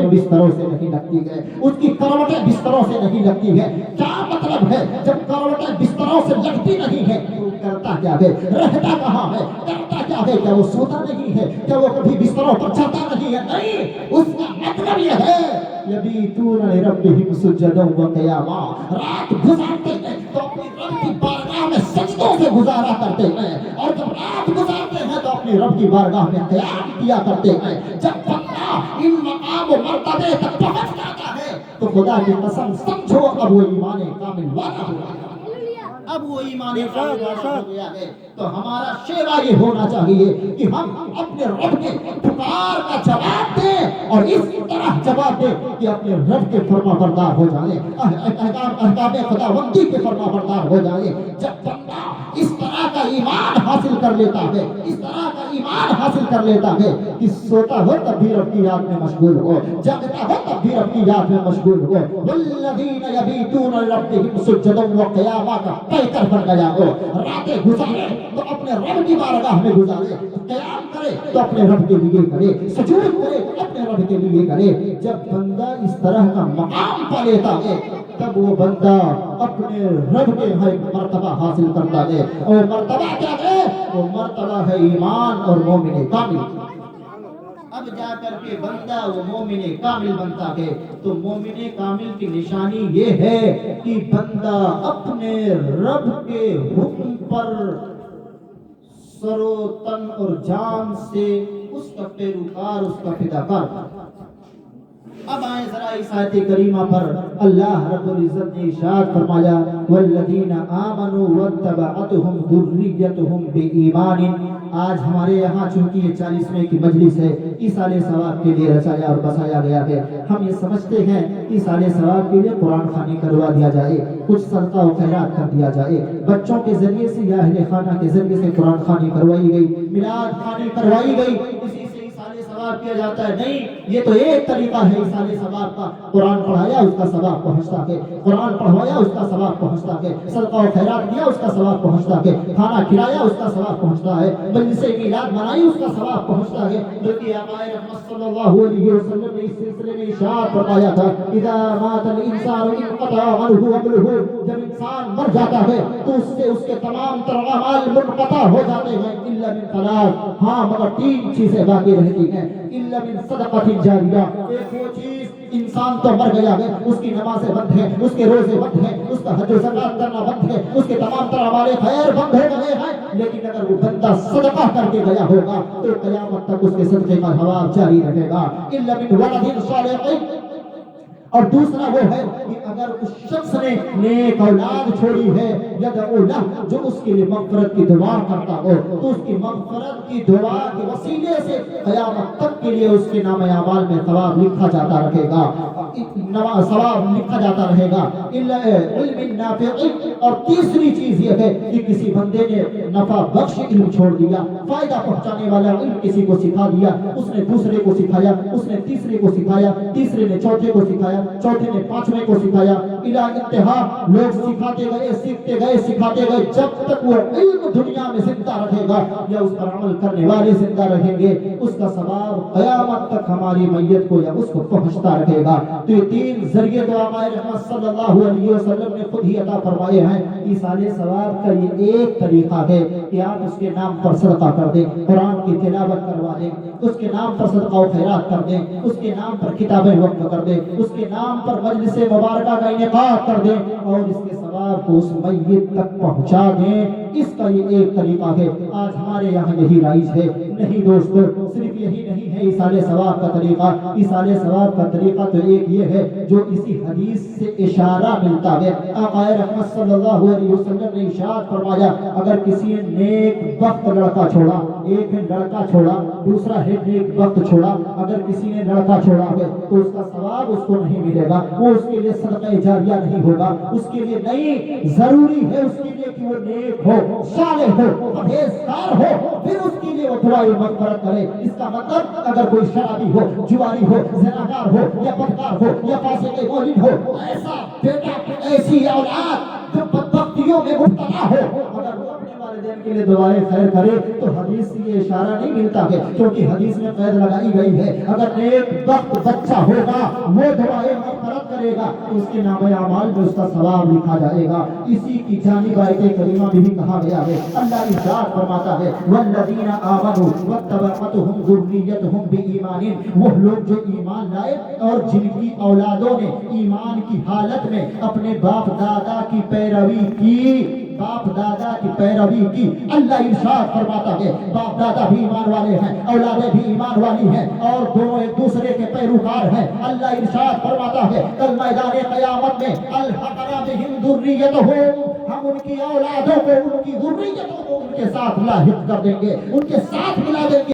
करवटें बिस्तरों से नहीं लगती है, उसकी करवटें बिस्तरों से नहीं लगती है। क्या मतलब है जब करवटें बिस्तरों से लगती नहीं है तो करता क्या है, रहता कहाँ है, करता क्या है? क्या वो सोता नहीं है? क्या वो कभी बिस्तरों पर चलता नहीं है? नहीं, उसका मतलब यह है यबीतून लिरब्बिहिम सुज्जदन व क़ियामा, रात गुजारते हैं तो अपनी रब की बारगाह में सजदों से गुजारा करते हैं, और जब रात गुजारते हैं तो अपनी रब की बारगाह में क़याम किया करते हैं। जब बंदा इन मकाम व मर्तबे तक पहुंच जाता है तो खुदा की कसम समझो अब वो ईमान कामिल वाला हो गया, अब वो ईमान कामिल वाला हो गया है। तो हमारा शेवा ये होना चाहिए कि हम अपने रब के पुकार का जवाब दें, और इस तरह जवाब दें कि अपने रब के फरमाबरदार हो जाएं, अहकाम खुदावंदी के फरमाबरदार हो जाएं। जब बंदा इस तरह का ईमान हासिल कर लेता है, इस तरह का ईमान हासिल कर लेता है कि सोता हो तब भी रब की याद में मशगूल हो, जागता हो तब भी रब की याद में मशगूल हो, वल्लज़ीना यबीतून लिरब्बिहिम सुज्जदन व क़ियामा का पैकर बन गया हो। रातें गुजारे तो अपने रब की बारगाह में गुजारे, क़याम करे तो अपने रब के लिए करे, सुजूद करे तो अपने रब के लिए करे। जब बंदा इस तरह का मकाम पा लेता है तब वो बंदा अपने रब के हर मर्तबा हासिल करता है, और मर्तबा क्या है? वो मर्तबा है ईमान और मोमिन कामिल। अब जाकर के बंदा वो मोमिन कामिल बनता है। तो मोमिन कामिल की निशानी ये है कि बंदा अपने रब के हुक्म पर सरो तन और जान से उसका पेरोकार, उसका फिदाकार। अब आए जरा इस आयत करीमा पर। अल्लाह रब्बुल इज्जत ने इरशाद फरमाया, वल्लज़ीना आमनू वत्तबअतहुम ज़ुर्रिय्यतुहुम बिईमान। आज हमारे यहाँ चूंकि ये 40वें की मजलिस है, ईसाले सवाब के लिए रचाया और बसाया गया है। हम ये समझते हैं कि ईसाले सवाब के लिए कुरान खानी करवा दिया जाए, कुछ सदका व खैरात कर दिया जाए। बच्चों के जरिए से या अहले खाना के जरिए से कुरान खानी करवाई गई, मिलाद खानी करवाई गई, इसी से ईसाले सवाब किया जाता है। नहीं, ये तो एक तरीका है ईसाले सवाब का। कुरान पढ़ाया उसका सवाब पहुंचता है, कुरान पढ़वाया उसका सवाब पहुंचता है, सदका व खैरात दिया उसका सवाब पहुंचता है, खाना खिलाया उसका सवाब पहुंचता है, मजलिस मीलाद मनाई उसका सवाब पहुंचता है। बल्कि आक़ाए रहमत सल्लल्लाहु अलैहि वसल्लम ने इस सिलसिले में इरशाद फरमाया था, इज़ा मातल इंसानु इनक़ता अन्हु अमलुहु। जब इंसान मर जाता है तो उससे उसके तमाम तर अमाल मुनक़ता हो जाते हैं, इल्ला मिन सलास, हाँ मगर 3 चीजें बाकी रहती हैं, इल्ला मिन सदक़तिन जारिया। एक वो चीज, इंसान तो मर गया है, उसकी नमाज़ें बंद है, उसके रोजे बंद है, उसका हज व ज़कात करना बंद है, उसके तमाम तरह वाले खैर बंद हो गए हैं, लेकिन अगर वो बंदा सदका करके गया होगा तो क़यामत तक उसके सदक़े का सवाब जारी रहेगा। इल्ला मिन वलदिन सालिहिन। और दूसरा वो है कि अगर उस शख्स ने नेक औलाद छोड़ी है, यदअू लहु, जो उसके लिए मग़फ़िरत की दुआ करता हो, तो उसकी मग़फ़िरत की दुआ के वसीले से क़यामत तक के लिए उसके नामे अमाल में सवाब लिखा जाता रहेगा, सवाब लिखा जाता रहेगा। इल्ला इल्मिन नाफ़िअ। और तीसरी चीज ये है कि किसी बंदे ने नफा बख्श इल्म छोड़ दिया, फायदा पहुंचाने वाला इल्म किसी को सिखा दिया, उसने दूसरे को सिखाया, उसने तीसरे को सिखाया, तीसरे ने चौथे को सिखाया, चौथे ने 5वें को सिखाया, इला इंतहा लोग सिखाते गए, सीखते गए, सिखाते गए, जब तक वो इल्म दुनिया में जिंदा रहेगा या उस पर अमल करने वाले जिंदा रहेंगे, उसका सवाब क़यामत तक हमारी मैयत को या उसको पहुंचता रहेगा। तो ये 3 जरिए तो आक़ाए रहमत सल्लल्लाहु अलैहि वसल्लम ने खुद ही अता फरमाए हैं। ईसाले सवाब का ये एक तरीका है कि आप उसके नाम पर सदका कर दें, कुरान की तिलावत करवा दें, उसके नाम पर सदका व खैरात कर दें, उसके नाम पर किताबें वक्फ कर दें, उसके नाम पर मजलिस मुबारका का इनेकाद कर दें और इसके सवाब को उस मय्यत तक पहुंचा दें। इसका ये एक तरीका है। आज हमारे यहाँ यही राइज है। नहीं दोस्तों, सिर्फ यही नहीं है ईसाले सवाब का तरीका। ईसाले सवाब का तरीका तो एक ये है जो इसी हदीस से इशारा मिलता है। आक़ाए रहमत सल्लल्लाहु अलैहि वसल्लम ने इरशाद फरमाया, अगर किसी ने नेक वक्त लड़का छोड़ा, एक है लड़का छोड़ा, दूसरा है नेक वक्त छोड़ा, अगर किसी ने लड़का छोड़ा है तो उसका सवाब उसको नहीं मिलेगा, वो उसके लिए सदक़े जारिया नहीं होगा, उसके लिए नहीं, जरूरी है उसके लिए कि वो नेक हो, सालेह हो, परहेज़गार हो, फिर उसके लिए वो दुआए मग़फ़िरत करे। इसका मतलब अगर कोई शराबी हो, जुआरी हो, ज़िनाकार हो या बदकार हो या फासिक़ मौलिद हो, ऐसा बेटा, ऐसी औलाद जो बदबख्तियों में मुब्तला हो, अगर वो अपने वालिदैन کے لیے دعائیں خیر کرے تو حدیث سے یہ اشارہ نہیں ملتا ہے، کیونکہ حدیث میں قید لگائی گئی ہے اگر نیک وقت بچہ ہوگا وہ دعائیں مغفرت کرے گا تو اس کے نامہ اعمال میں اس کا ثواب لکھا جائے گا۔ اسی کی جانب آیت کریمہ میں بھی کہا گیا ہے، اللہ ارشاد فرماتا ہے والذین آمنوا واتبعتهم ذریتهم بإیمان، وہ لوگ جو ایمان لائے اور جن کی اولادوں نے ایمان کی حالت میں اپنے باپ دادا کی پیروی کی، باپ دادا کی پیروی کی۔ اللہ ارشاد فرماتا ہے باپ دادا بھی ایمان والے ہیں، اولادیں بھی ایمان والی ہیں اور دونوں ایک دوسرے کے پیروکار ہیں۔ اللہ ارشاد فرماتا ہے کل میدان قیامت میں الحقنا بہم ذریتہم، ہم ان کی اولادوں کو ان کی ذریتوں کو ان کے ساتھ لاحق کر دیں گے، ان کے ساتھ ملا دیں گے۔